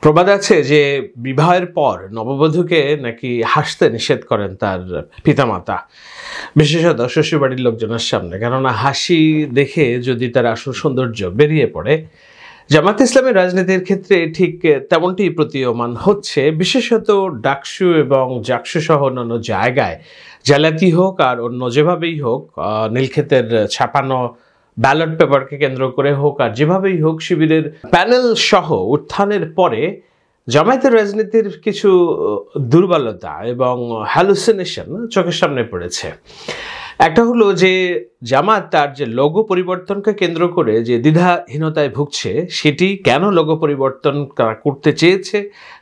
প্রবাদ আছে যে বিবাহের পর নববধূকে নাকি হাসতে নিষেধ করেন তার পিতামাতা, বিশেষত শ্বশুরবাড়ির লোকজনের সামনে, কেননা হাসি দেখে যদি তার আসল সৌন্দর্য বেরিয়ে পড়ে। জামাত ইসলামের রাজনীতির ক্ষেত্রে ঠিক তেমনটি প্রতীয়মান হচ্ছে, বিশেষত ডাকসু এবং জাকসু সহ অন্যান্য জায়গায় জালাতি হোক আর অন্য যেভাবেই হোক, নীলক্ষেতের ছাপানো ব্যালট পেপারকে কেন্দ্র করে হোক আর যেভাবেই হোক, শিবিরের প্যানেল সহ উত্থানের পরে জামায়াতের রাজনীতির কিছু দুর্বলতা এবং হ্যালুসিনেশন চোখের সামনে পড়েছে। একটা হলো যে জামাত তার যে লোগো পরিবর্তনকে কেন্দ্র করে যে দ্বিধাহীনতায় ভুগছে, সেটি কেন লোগো পরিবর্তন করতে চেয়েছে,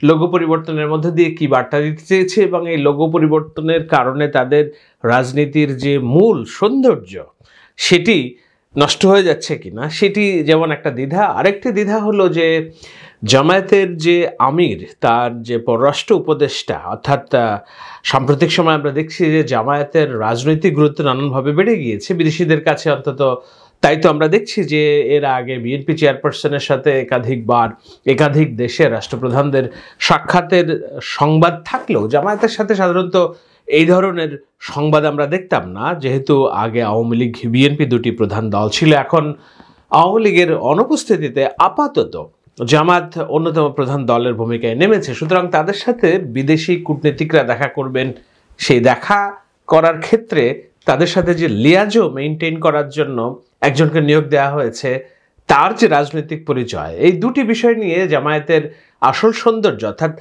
লোগো পরিবর্তনের মধ্যে দিয়ে কি বার্তা দিতে চেয়েছে, এবং এই লোগো পরিবর্তনের কারণে তাদের রাজনীতির যে মূল সৌন্দর্য সেটি নষ্ট হয়ে যাচ্ছে কিনা, সেটি যেমন একটা দ্বিধা। আরেকটি দ্বিধা হলো যে জামায়াতের যে আমির, তার যে পররাষ্ট্র উপদেষ্টা, অর্থাৎ সাম্প্রতিক সময় আমরা দেখছি যে জামায়াতের রাজনৈতিক গুরুত্ব নানানভাবে বেড়ে গিয়েছে বিদেশিদের কাছে অন্তত। তাই তো আমরা দেখছি যে এর আগে বিএনপি চেয়ারপারসনের সাথে একাধিকবার একাধিক দেশের রাষ্ট্রপ্রধানদের সাক্ষাতের সংবাদ থাকলেও জামায়াতের সাথে সাধারণত এই ধরনের সংবাদ আমরা দেখতাম না, যেহেতু আগে আওয়ামী লীগ বিএনপি দুটি প্রধান দল ছিল। এখন আওয়ামী লীগের অনুপস্থিতিতে আপাতত জামাত অন্যতম প্রধান দলের ভূমিকায় নেমেছে। সুতরাং তাদের সাথে বিদেশি কূটনীতিকরা দেখা করবেন, সেই দেখা করার ক্ষেত্রে তাদের সাথে যে লিয়াজো মেনটেন করার জন্য একজনকে নিয়োগ দেওয়া হয়েছে, তার যে রাজনৈতিক পরিচয়, এই দুটি বিষয় নিয়ে জামায়াতের আসল সৌন্দর্য, অর্থাৎ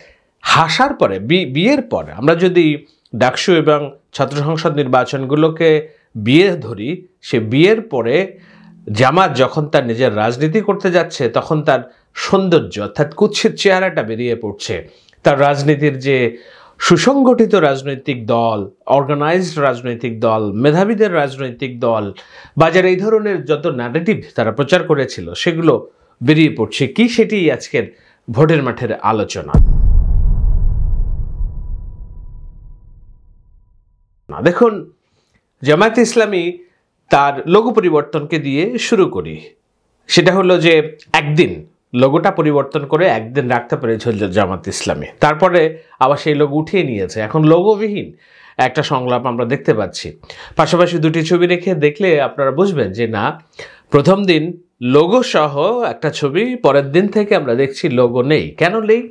হাসার পরে বিয়ের পরে আমরা যদি ডাকসু এবং ছাত্র সংসদ নির্বাচনগুলোকে বিয়ে ধরি, সে বিয়ের পরে জামাত যখন তার নিজের রাজনীতি করতে যাচ্ছে তখন তার সৌন্দর্য অর্থাৎ কুৎসিত চেহারাটা বেরিয়ে পড়ছে। তার রাজনীতির যে সুসংগঠিত রাজনৈতিক দল, অর্গানাইজড রাজনৈতিক দল, মেধাবীদের রাজনৈতিক দল, বাজারে এই ধরনের যত ন্যারেটিভ তারা প্রচার করেছিল সেগুলো বেরিয়ে পড়ছে। কি, সেটি আজকের ভোটের মাঠের আলোচনা। দেখুন, জামায়াত ইসলামী তার লোগো পরিবর্তনকে দিয়ে শুরু করি। সেটা হলো যে একদিন লোগোটা পরিবর্তন করে একদিন রাখতে পেরেছিল জামাত ইসলামী, তারপরে আবার সেই লোগো উঠিয়ে নিয়েছে। এখন লোগোবিহীন একটা সংলাপ আমরা দেখতে পাচ্ছি। পাশাপাশি দুটি ছবি রেখে দেখলে আপনারা বুঝবেন যে না, প্রথম দিন লোগো সহ একটা ছবি, পরের দিন থেকে আমরা দেখছি লোগো নেই। কেন নেই?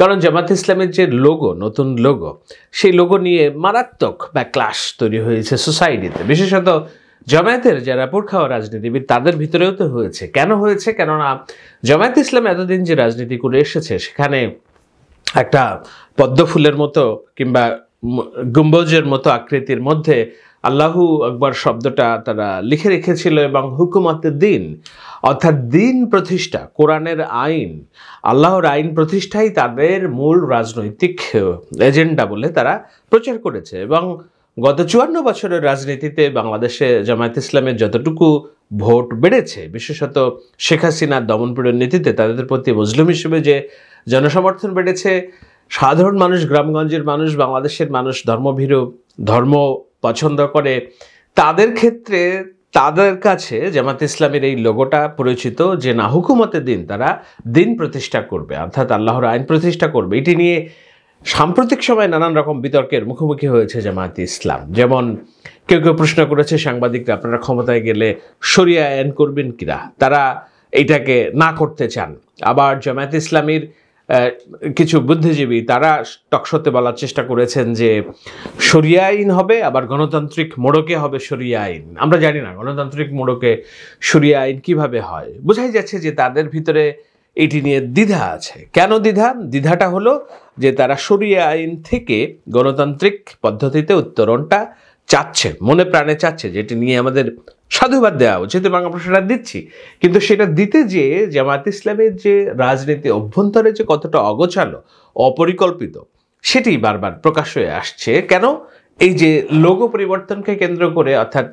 কারণ জামাত ইসলামের যে লোগো, নতুন লোগো, সেই লোগো নিয়ে মারাত্মক ব্যাকলাশ তৈরি হয়েছে সোসাইটিতে, বিশেষত জামায়াতের যারা পোড়খাওয়া রাজনীতিবিদ তাদের ভিতরেও তো হয়েছে। কেন হয়েছে? কেননা জামায়াত ইসলাম এতদিন যে রাজনীতি করে এসেছে, সেখানে একটা পদ্ম ফুলের মতো কিংবা গম্বুজের মতো আকৃতির মধ্যে আল্লাহু আকবার শব্দটা তারা লিখে রেখেছিল, এবং হুকুমতের দিন অর্থাৎ দিন প্রতিষ্ঠা, কোরআনের আইন, আল্লাহর আইন প্রতিষ্ঠাই তাদের মূল রাজনৈতিক এজেন্ডা বলে তারা প্রচার করেছে। এবং গত 54 বছরের রাজনীতিতে বাংলাদেশে জামায়াত ইসলামের যতটুকু ভোট বেড়েছে, বিশেষত শেখ হাসিনার দমনপীড়ন নীতিতে তাদের প্রতি মুসলিম হিসেবে যে জনসমর্থন বেড়েছে, সাধারণ মানুষ, গ্রামগঞ্জের মানুষ, বাংলাদেশের মানুষ ধর্মভীরু, ধর্ম পছন্দ করে, তাদের ক্ষেত্রে তাদের কাছে জামাত ইসলামের এই লোগোটা পরিচিত যে না, হুকুমতের দিন, তারা দিন প্রতিষ্ঠা করবে, অর্থাৎ আল্লাহর আইন প্রতিষ্ঠা করবে। এটি নিয়ে সাম্প্রতিক সময় নানান রকম বিতর্কের মুখোমুখি হয়েছে জামায়াত ইসলাম। যেমন কেউ কেউ প্রশ্ন করেছে সাংবাদিকরা, আপনারা ক্ষমতায় গেলে শরিয়া আইন করবেন কিনা, তারা এইটাকে না করতে চান। আবার জামায়াত ইসলামীর কিছু বুদ্ধিজীবী তারা টকশোতে বলার চেষ্টা করেছেন যে শরিয়া আইন হবে, আবার গণতান্ত্রিক মোড়কে হবে শরিয়া আইন। আমরা জানি না গণতান্ত্রিক মোড়কে শরিয়া আইন কিভাবে হয়। বোঝাই যাচ্ছে যে তাদের ভিতরে এটি নিয়ে দ্বিধা আছে। কেন দ্বিধা? দ্বিধাটা হলো যে তারা শরিয়া আইন থেকে গণতান্ত্রিক পদ্ধতিতে উত্তরণটা চাচ্ছে, মনে প্রাণে চাচ্ছে, যেটি নিয়ে আমাদের সাধুবাদ দেওয়া উচিত এবং আমরা সেটা দিচ্ছি। কিন্তু সেটা দিতে যে জামায়াত ইসলামের যে রাজনীতি অভ্যন্তরে যে কতটা অগোছালো, অপরিকল্পিত, সেটি বারবার প্রকাশ হয়ে আসছে। কেন? এই যে লোগো পরিবর্তনকে কেন্দ্র করে, অর্থাৎ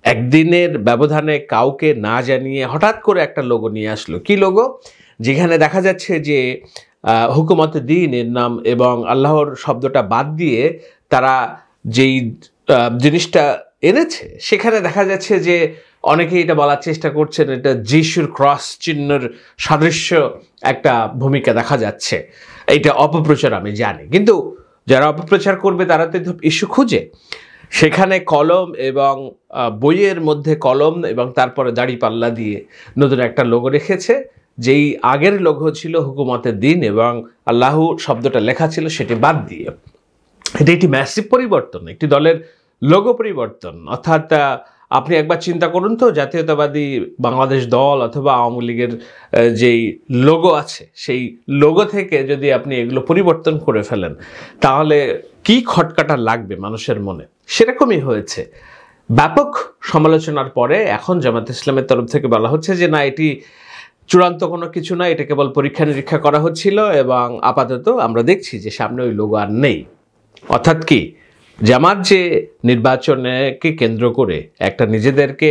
একদিনের ব্যবধানে কাউকে না জানিয়ে হঠাৎ করে একটা লোগো নিয়ে আসলো। কি লোগো? যেখানে দেখা যাচ্ছে যে হুকুমতে দ্বীনের নাম এবং আল্লাহর শব্দটা বাদ দিয়ে তারা যেই জিনিসটা এনেছে, সেখানে দেখা যাচ্ছে যে অনেকেই এটা বলার চেষ্টা করছেন এটা যিশুর ক্রস চিহ্নের সাদৃশ্য একটা ভূমিকা দেখা যাচ্ছে। এইটা অপপ্রচার আমি জানি, কিন্তু যারা অপপ্রচার করবে তারা তো ইস্যু খুঁজে। সেখানে কলম এবং বইয়ের মধ্যে কলম এবং তারপরে দাড়িপাল্লা দিয়ে নতুন একটা লোগো রেখেছে, যেই আগের লোগো ছিল হুকুমতের দিন এবং আল্লাহ শব্দটা লেখা ছিল সেটি বাদ দিয়ে। এটা একটি ম্যাসিভ পরিবর্তন, একটি দলের লোগো পরিবর্তন। অর্থাৎ আপনি একবার চিন্তা করুন তো, জাতীয়তাবাদী বাংলাদেশ দল অথবা আওয়ামী লীগের যেই লোগো আছে সেই লোগো থেকে যদি আপনি এগুলো পরিবর্তন করে ফেলেন তাহলে কি খটকাটা লাগবে মানুষের মনে। সেরকমই হয়েছে। ব্যাপক সমালোচনার পরে এখন জামাত ইসলামের তরফ থেকে বলা হচ্ছে যে না, এটি চূড়ান্ত কোনো কিছু না, এটা কেবল পরীক্ষা নিরীক্ষা করা হচ্ছিল এবং আপাতত আমরা দেখছি যে সামনে ওই লোগো আর নেই। অর্থাৎ কি, জামাত যে নির্বাচনকে কেন্দ্র করে একটা নিজেদেরকে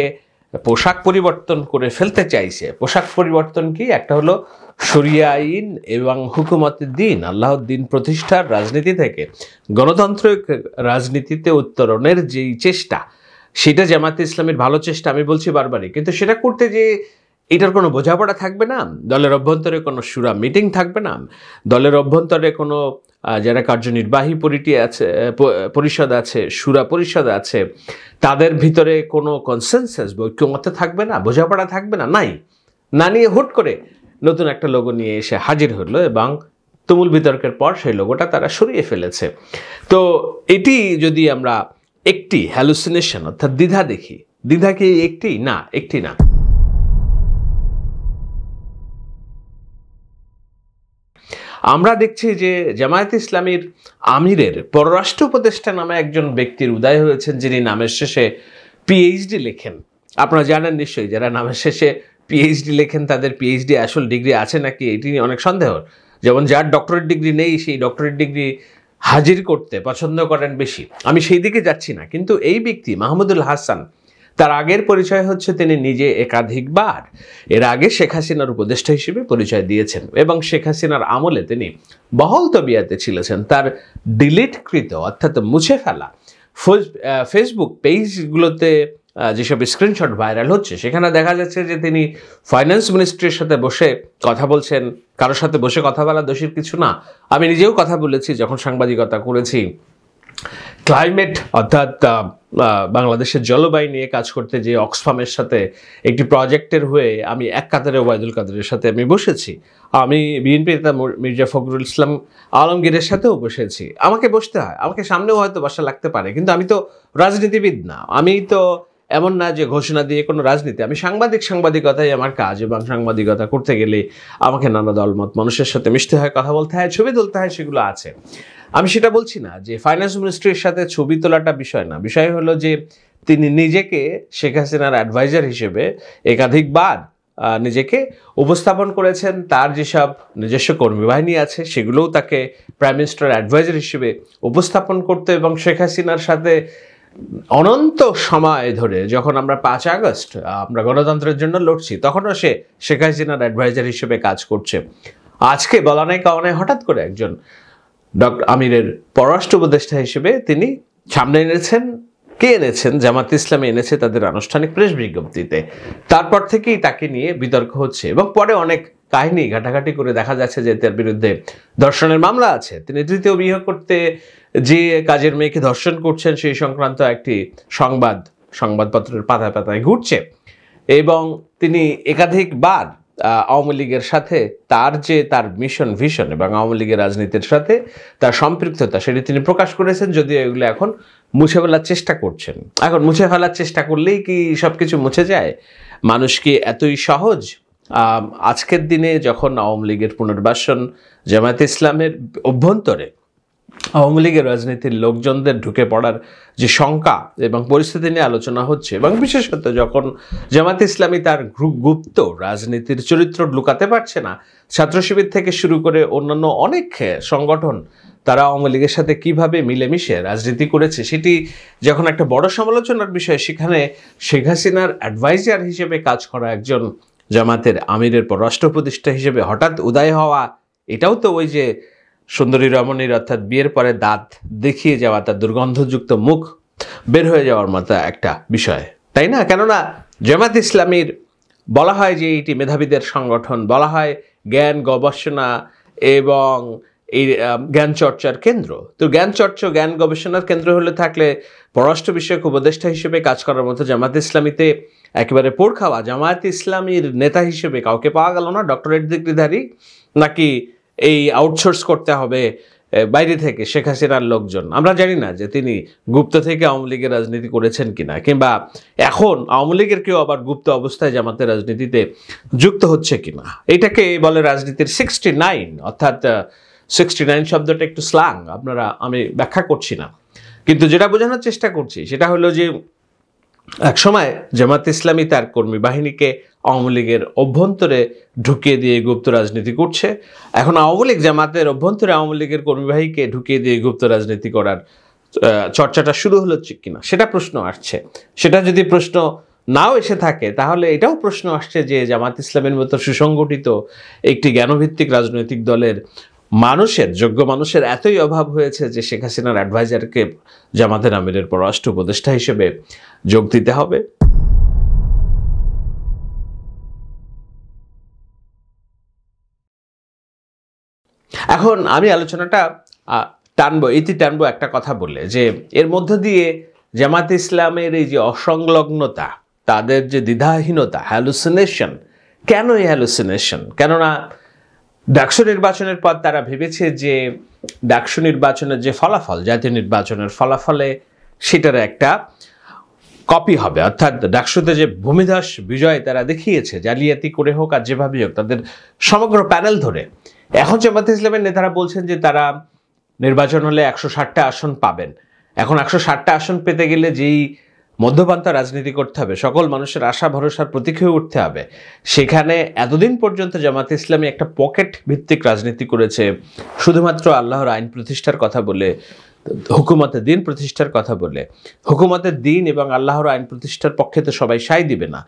পোশাক পরিবর্তন করে ফেলতে চাইছে, পোশাক পরিবর্তন কি, একটা হলো শরিয়া আইন এবং হুকুমতের দিন, আল্লাহর দিন প্রতিষ্ঠার রাজনীতি থেকে গণতান্ত্রিক রাজনীতিতে উত্তরণের যেই চেষ্টা, সেটা জামাতে ইসলামের ভালো চেষ্টা, আমি বলছি বারবারই। কিন্তু সেটা করতে যে এটার কোনো বোঝাপড়া থাকবে না, দলের অভ্যন্তরে কোনো শুরা মিটিং থাকবে না, দলের অভ্যন্তরে কোনো যারা কার্যনির্বাহী পরিষদ আছে, শুরা পরিষদ আছে, তাদের ভিতরে কোনো কনসেনসাস ঐক্যমতে থাকবে না, বোঝাপড়া থাকবে না, না নিয়ে হুট করে নতুন একটা লোগো নিয়ে এসে হাজির হলো এবং তুমুল বিতর্কের পর সেই লোগোটা তারা সরিয়ে ফেলেছে। তো এটি যদি আমরা একটি হ্যালুসিনেশন অর্থাৎ দ্বিধা দেখি, দ্বিধা কি একটি না? একটি না। আমরা দেখছি যে জামায়াত ইসলামীর আমিরের পররাষ্ট্র উপদেষ্টা নামে একজন ব্যক্তির উদয় হয়েছেন, যিনি নামের শেষে পিএইচডি লেখেন। আপনারা জানেন নিশ্চয়ই, যারা নামের শেষে পিএইচডি লেখেন তাদের পিএইচডি আসল ডিগ্রি আছে নাকি এটি অনেক সন্দেহ। যেমন যার ডক্টরেট ডিগ্রি নেই সেই ডক্টরেট ডিগ্রি হাজির করতে পছন্দ করেন বেশি। আমি সেই দিকে যাচ্ছি না, কিন্তু এই ব্যক্তি মাহমুদুল হাসান, তার আগের পরিচয় হচ্ছে তিনি নিজে একাধিকবার এর আগে শেখ হাসিনার উপদেষ্টা হিসেবে পরিচয় দিয়েছেন এবং শেখ হাসিনার আমলে তিনি বহল তবিয়াতে ছিলেন। তার ডিলিটকৃত অর্থাৎ মুছে ফেলা ফেসবুক পেজগুলোতে যেসব স্ক্রিনশট ভাইরাল হচ্ছে সেখানে দেখা যাচ্ছে যে তিনি ফাইন্যান্স মিনিস্ট্রির সাথে বসে কথা বলছেন। কারোর সাথে বসে কথা বলা দোষের কিছু না, আমি নিজেও কথা বলেছি যখন সাংবাদিকতা করেছি। ক্লাইমেট অর্থাৎ বাংলাদেশের জলবায়ু নিয়ে কাজ করতে যে অক্সফামের সাথে একটি প্রজেক্টের হয়ে আমি এক কাতারে ওবায়দুল কাদেরের সাথে আমি বসেছি। আমি বিএনপি নেতা মির্জা ফখরুল ইসলাম আলমগীরের সাথেও বসেছি। আমাকে বসতে হয়, আমাকে সামনেও হয়তো বসা লাগতে পারে, কিন্তু আমি তো রাজনীতিবিদ না। আমি তো এমন না যে ঘোষণা দিয়ে কোনো রাজনীতি, আমি সাংবাদিকতাই আমার কাজ এবং সাংবাদিকতা করতে গেলে আমাকে নানা দলমত মানুষের সাথে মিশতে হয়, কথা বলতে হয়, ছবি তুলতে হয়, সেগুলো আছে। আমি সেটা বলছি না যে ফাইন্যান্স মিনিস্ট্রির সাথে ছবি তোলাটা বিষয় না, বিষয় হলো যে তিনি নিজেকে শেখ হাসিনার অ্যাডভাইজার হিসেবে একাধিকবার নিজেকে উপস্থাপন করেছেন। তার যেসব নিজস্ব কর্মী বাহিনী আছে সেগুলোও তাকে প্রাইম মিনিস্টার অ্যাডভাইজার হিসেবে উপস্থাপন করতে এবং শেখ হাসিনার সাথে অনন্ত সময় ধরে যখন আমরা 5 আগস্ট আমরা গণতন্ত্রের জন্য লড়ছি তখনও সে শেখ হাসিনার অ্যাডভাইজার হিসেবে কাজ করছে। আজকে বলা নাই কারণে হঠাৎ করে একজন ডক্টর আমিরের পররাষ্ট্র উপদেষ্টা হিসেবে তিনি সামনে এনেছেন। কে এনেছেন? জামাত ইসলামী এনেছে তাদের আনুষ্ঠানিক প্রেস বিজ্ঞপ্তিতে। তারপর থেকেই তাকে নিয়ে বিতর্ক হচ্ছে এবং পরে অনেক কাহিনী ঘাটাঘাটি করে দেখা যাচ্ছে যে তার বিরুদ্ধে ধর্ষণের মামলা আছে। তিনি তৃতীয় বিয়ে করতে যে কাজের মেয়েকে ধর্ষণ করছেন সেই সংক্রান্ত একটি সংবাদপত্রের পাতায় পাতায় ঘুরছে এবং তিনি একাধিকবার আওয়ামী লীগের সাথে তার মিশন ভিশন এবং আওয়ামী লীগের রাজনীতির সাথে তার সম্পৃক্ততা সেটি তিনি প্রকাশ করেছেন, যদিও এগুলো এখন মুছে ফেলার চেষ্টা করছেন। এখন মুছে ফেলার চেষ্টা করলেই কি সব কিছু মুছে যায়? মানুষ কি এতই সহজ? আজকের দিনে যখন আওয়ামী লীগের পুনর্বাসন, জামায়াত ইসলামের অভ্যন্তরে আওয়ামী লীগের রাজনীতির লোকজনদের ঢুকে পড়ার যে শঙ্কা এবং পরিস্থিতি নিয়ে আলোচনা হচ্ছে এবং বিশেষত যখন জামাত ইসলামী তার গুপ্ত রাজনীতির চরিত্র লুকাতে পারছে না, ছাত্র শিবির থেকে শুরু করে অন্যান্য অনেক সংগঠন তারা আওয়ামী লীগের সাথে কিভাবে মিলেমিশে রাজনীতি করেছে সেটি যখন একটা বড় সমালোচনার বিষয়, সেখানে শেখ হাসিনার অ্যাডভাইজার হিসেবে কাজ করা একজন জামাতের আমিরের পররাষ্ট্র উপদেষ্টা হিসেবে হঠাৎ উদয় হওয়া, এটাও তো ওই যে সুন্দরী রমণীর অর্থাৎ বিয়ের পরে দাঁত দেখিয়ে যাওয়া, তার দুর্গন্ধযুক্ত মুখ বের হয়ে যাওয়ার মতো একটা বিষয়, তাই না? কেননা জামাত ইসলামীর বলা হয় যে এটি মেধাবীদের সংগঠন, বলা হয় জ্ঞান গবেষণা এবং এই জ্ঞান চর্চার কেন্দ্র। তো জ্ঞান চর্চা জ্ঞান গবেষণার কেন্দ্র হলে থাকলে পররাষ্ট্র বিষয়ক উপদেষ্টা হিসেবে কাজ করার মতো জামাত ইসলামীতে একেবারে পোড় খাওয়া জামায়াত ইসলামীর নেতা হিসেবে কাউকে পাওয়া গেল না, ডক্টরেট ডিগ্রিধারী, নাকি এই আউটসোর্স করতে হবে বাইরে থেকে শেখ হাসিনার লোকজন। আমরা জানি না যে তিনি গুপ্ত থেকে আওয়ামী লীগের রাজনীতি করেছেন কিনা, কিংবা এখন আওয়ামী লীগের কেউ আবার গুপ্ত অবস্থায় জামাতের রাজনীতিতে যুক্ত হচ্ছে কিনা। এটাকে বলে রাজনীতির 69, অর্থাৎ 69 শব্দটা একটু স্ল্যাং, আমি ব্যাখ্যা করছি না, কিন্তু যেটা বোঝানোর চেষ্টা করছি সেটা হলো যে একসময় জামাত ইসলামী তার কর্মী বাহিনীকে আওয়ামী লীগের অভ্যন্তরে ঢুকিয়ে দিয়ে গুপ্ত রাজনীতি করছে। এখন আওয়ামী লীগ জামাতের অভ্যন্তরে আওয়ামী লীগের কর্মীবাহীকে ঢুকিয়ে দিয়ে গুপ্ত রাজনীতি করার চর্চাটা শুরু হলো কিনা সেটা প্রশ্ন আসছে। সেটা যদি প্রশ্ন নাও এসে থাকে তাহলে এটাও প্রশ্ন আসছে যে জামাত ইসলামের মতো সুসংগঠিত একটি জ্ঞানভিত্তিক রাজনৈতিক দলের যোগ্য মানুষের এতই অভাব হয়েছে যে শেখ হাসিনার অ্যাডভাইজারকে জামাতের আমিরের পররাষ্ট্র উপদেষ্টা হিসেবে যোগ দিতে হবে। এখন আমি আলোচনাটা টানবো একটা কথা বলে, যে এর মধ্য দিয়ে জামাত ইসলামের এই যে অসংলগ্নতা, তাদের যে দ্বিধাহীনতা, হ্যালুসিনেশন। কেন এই হ্যালুসিনেশন? কেননা ডাকসু নির্বাচনের পর তারা ভেবেছে যে ডাকসু নির্বাচনের যে ফলাফল, জাতীয় নির্বাচনের ফলাফলে সেটার একটা কপি হবে, অর্থাৎ ডাকসুতে যে ভূমিধস বিজয় তারা দেখিয়েছে জালিয়াতি করে হোক আর যেভাবেই হোক, তাদের সমগ্র প্যানেল ধরে। এখন জামাত ইসলামের নেতারা বলছেন যে তারা নির্বাচন হলে 160টা আসন পাবেন। এখন 160টা আসন পেতে গেলে যেই মধ্যপন্থা রাজনীতি করতে হবে, সকল মানুষের আশা ভরসার প্রতীক হয়ে উঠতে হবে, সেখানে এতদিন পর্যন্ত জামাত ইসলামী একটা পকেট ভিত্তিক রাজনীতি করেছে, শুধুমাত্র আল্লাহর আইন প্রতিষ্ঠার কথা বলে, হুকুমতের দিন প্রতিষ্ঠার কথা বলে। হুকুমতের দিন এবং আল্লাহর আইন প্রতিষ্ঠার পক্ষে তো সবাই সায় দিবে না,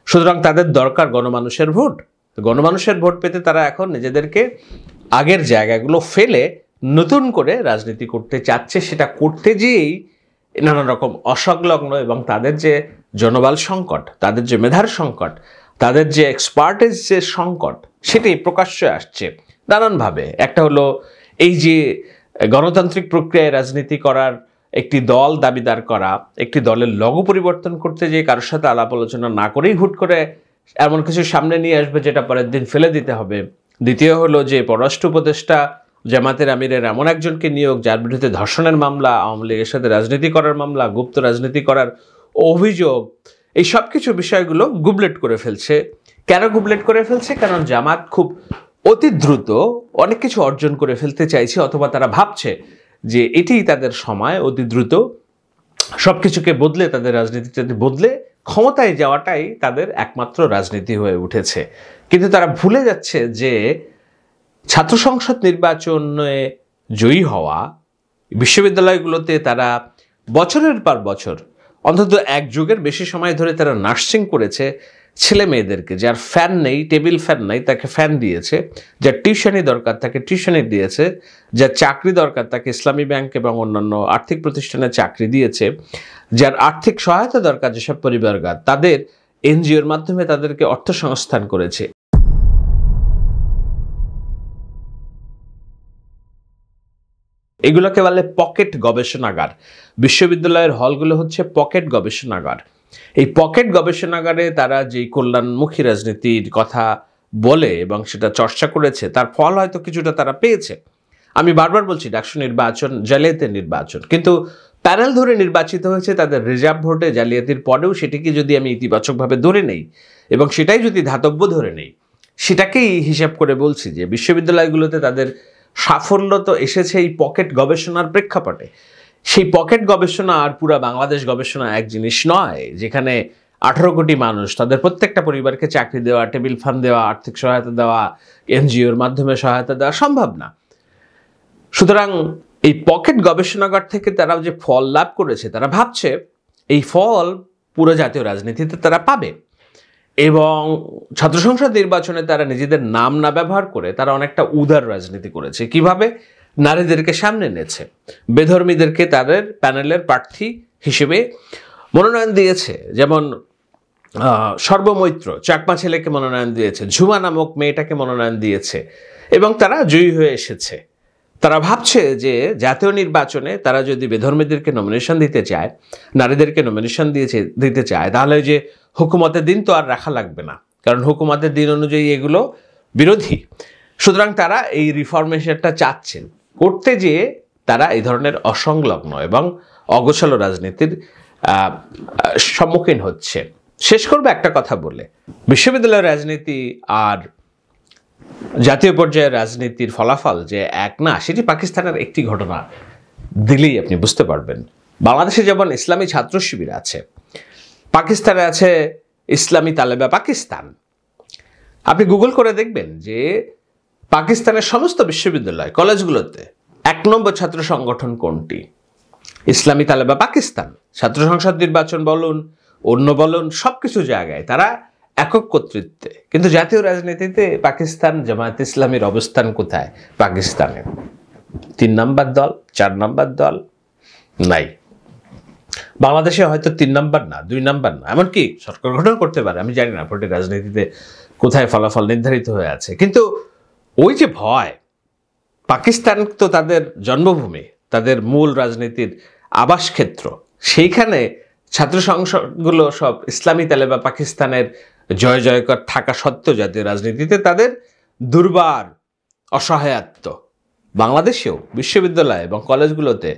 সুতরাং তাদের দরকার গণমানুষের ভোট। গণমানুষের ভোট পেতে তারা এখন নিজেদেরকে আগের জায়গাগুলো ফেলে নতুন করে রাজনীতি করতে চাচ্ছে। সেটা করতে যেয়েই নানা রকম অসংলগ্ন এবং তাদের যে জনবল সংকট, তাদের যে মেধার সংকট, তাদের যে এক্সপার্টিস যে সংকট, সেটাই প্রকাশ্যে আসছে নানানভাবে। একটা হলো এই যে গণতান্ত্রিক প্রক্রিয়ায় রাজনীতি করার একটি দল দাবিদার করা, একটি দলের লগো পরিবর্তন করতে যে কারোর সাথে আলাপ আলোচনা না করেই হুট করে এমন কিছু সামনে নিয়ে আসবে যেটা পরের দিন ফেলে দিতে হবে। দ্বিতীয় হলো যে পররাষ্ট্র উপদেষ্টা জামাতের আমিরের এমন একজনকে নিয়োগ যার বিরুদ্ধে ধর্ষণের মামলা, আওয়ামী লীগের সাথে রাজনীতি করার মামলা, গুপ্ত রাজনীতি করার অভিযোগ, এই সব কিছু বিষয়গুলো গুবলেট করে ফেলছে। কেন গুবলেট করে ফেলছে? কারণ জামাত খুব অতি দ্রুত অনেক কিছু অর্জন করে ফেলতে চাইছে, অথবা তারা ভাবছে যে এটিই তাদের সময়, অতি দ্রুত সব কিছুকে বদলে, তাদের রাজনীতিটাকে বদলে ক্ষমতায় যাওয়াটাই তাদের একমাত্র রাজনীতি হয়ে উঠেছে। কিন্তু তারা ভুলে যাচ্ছে যে ছাত্র সংসদ নির্বাচনে জয়ী হওয়া, বিশ্ববিদ্যালয়গুলোতে তারা বছরের পর বছর, অন্তত এক যুগের বেশি সময় ধরে তারা নার্সিং করেছে ছেলে মেয়েদেরকে। যার ফ্যান নেই, টেবিল ফ্যান নাই, তাকে ফ্যান দিয়েছে। যার টিউশনি দরকার তাকে টিউশনি দিয়েছে। যার চাকরি দরকার তাকে ইসলামী ব্যাংক এবং অন্যান্য আর্থিক প্রতিষ্ঠানে চাকরি দিয়েছে। যার আর্থিক সহায়তা দরকার যেসব পরিবারগার, তাদের এনজিওর মাধ্যমে তাদেরকে অর্থ সংস্থান করেছে। এগুলোকে বলে পকেট গবেষণাগার। বিশ্ববিদ্যালয়ের হলগুলো হচ্ছে পকেট গবেষণাগার। এই পকেট গবেষণাগারে তারা যেই কল্যাণমুখী রাজনীতির কথা বলে এবং সেটা চর্চা করেছে, তার ফল হয়তো কিছুটা তারা পেয়েছে। আমি বারবার বলছি ডাকসু নির্বাচন জালিয়াতির নির্বাচন, কিন্তু প্যানেল ধরে নির্বাচিত হয়েছে তাদের রিজার্ভ ভোটে জালিয়াতির পরেও। সেটিকে যদি আমি ইতিবাচকভাবে ধরে নেই এবং সেটাই যদি ধাতব্য ধরে নেই, সেটাকেই হিসাব করে বলছি যে বিশ্ববিদ্যালয়গুলোতে তাদের সাফল্য তো এসেছে এই পকেট গবেষণার প্রেক্ষাপটে। সেই পকেট গবেষণা আর পুরা বাংলাদেশ গবেষণা এক জিনিস নয়, যেখানে 18 কোটি মানুষ, তাদের প্রত্যেকটা পরিবারকে চাকরি দেওয়া, টেবিল ফান্ড দেওয়া, আর্থিক সহায়তা দেওয়া, এনজিওর মাধ্যমে সহায়তা দেওয়া সম্ভব না। সুতরাং এই পকেট গবেষণাগার থেকে তারা যে ফল লাভ করেছে, তারা ভাবছে এই ফল পুরো জাতীয় রাজনীতিতে তারা পাবে। এবং ছাত্র সংসদ নির্বাচনে তারা নিজেদের নাম না ব্যবহার করে তারা অনেকটা উদার রাজনীতি করেছে। কিভাবে? নারীদেরকে সামনে এনেছে, বেধর্মীদেরকে তাদের প্যানেলের প্রার্থী হিসেবে মনোনয়ন দিয়েছে। যেমন সর্বমৈত্র চাকমা ছেলেকে মনোনয়ন দিয়েছে, ঝুমা নামক মেয়েটাকে মনোনয়ন দিয়েছে এবং তারা জয়ী হয়ে এসেছে। তারা ভাবছে যে জাতীয় নির্বাচনে তারা যদি বেধর্মীদেরকে নমিনেশন দিতে চায়, নারীদেরকে নমিনেশন দিতে চায়, তাহলে যে হুকুমতের দিন তো আর রাখা লাগবে না, কারণ হুকুমতের দিন অনুযায়ী এগুলো বিরোধী। সুতরাং তারা এই রিফরমেশনটা চাচ্ছেন, করতে যেয়ে তারা এই ধরনের অসংলগ্ন এবং অগোছালো রাজনীতির সম্মুখীন হচ্ছে। শেষ করবে একটা কথা বলে, বিশ্ববিদ্যালয়ের রাজনীতি আর জাতীয় পর্যায়ের রাজনীতির ফলাফল যে এক না, সেটি পাকিস্তানের একটি ঘটনা দিলেই আপনি বুঝতে পারবেন। বাংলাদেশে যেমন ইসলামী ছাত্র শিবির আছে, পাকিস্তানে আছে ইসলামী তালেবা পাকিস্তান। আপনি গুগল করে দেখবেন যে পাকিস্তানের সমস্ত বিশ্ববিদ্যালয় কলেজগুলোতে 1 নম্বর ছাত্র সংগঠন কোনটি? ইসলামী তালেবা পাকিস্তান। ছাত্র সংসদ নির্বাচন বলুন, অন্য বলুন, সবকিছু জায়গায় তারা একক কর্তৃত্বে। কিন্তু জাতীয় রাজনীতিতে পাকিস্তান জামায়াত ইসলামীর অবস্থান কোথায়? পাকিস্তানে 3 নম্বর দল, 4 নম্বর দল নাই। বাংলাদেশে হয়তো 3 নম্বর না, 2 নম্বর না, এমনকি সরকার গঠন করতে পারে, আমি জানি না ভোটের রাজনীতিতে কোথায় ফলাফল নির্ধারিত হয়ে আছে। কিন্তু ওই যে ভয়, পাকিস্তান তো তাদের জন্মভূমি, তাদের মূল রাজনীতির আবাসক্ষেত্র, সেইখানে ছাত্র সংসদগুলো সব ইসলামী তালেবা পাকিস্তানের জয় জয়কার থাকা সত্ত্বেও জাতীয় রাজনীতিতে তাদের দুর্বার অসহায়ত্ব। বাংলাদেশেও বিশ্ববিদ্যালয় এবং কলেজগুলোতে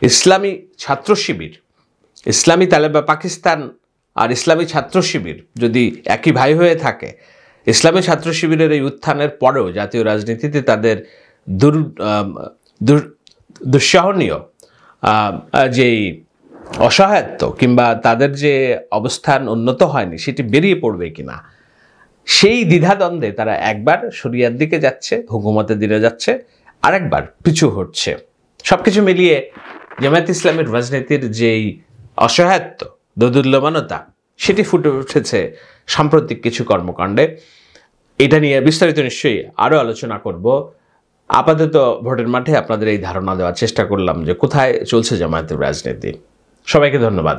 ইসলামী ছাত্র শিবির, ইসলামী তালেবা পাকিস্তান আর ইসলামী ছাত্র শিবির যদি একই ভাই হয়ে থাকে, ইসলামী ছাত্র শিবিরের এই উত্থানের পরেও জাতীয় রাজনীতিতে তাদের দুঃসহনীয় যেই অসহায়ত্ব কিংবা তাদের যে অবস্থান উন্নত হয়নি সেটি বেরিয়ে পড়বে কিনা, সেই দ্বিধাদ্বন্দ্বে তারা একবার শরিয়ার দিকে যাচ্ছে, হুকুমতের দিকে যাচ্ছে, আরেকবার পিছু হটছে। সবকিছু মিলিয়ে জামায়াত ইসলামের রাজনীতির যেই অসহায়ত্ব, দোদুল্যমানতা, সেটি ফুটে উঠেছে সাম্প্রতিক কিছু কর্মকাণ্ডে। এটা নিয়ে বিস্তারিত নিশ্চয়ই আরও আলোচনা করব। আপাতত ভোটের মাঠে আপনাদের এই ধারণা দেওয়ার চেষ্টা করলাম যে কোথায় চলছে জামায়াতের রাজনীতি। সবাইকে ধন্যবাদ।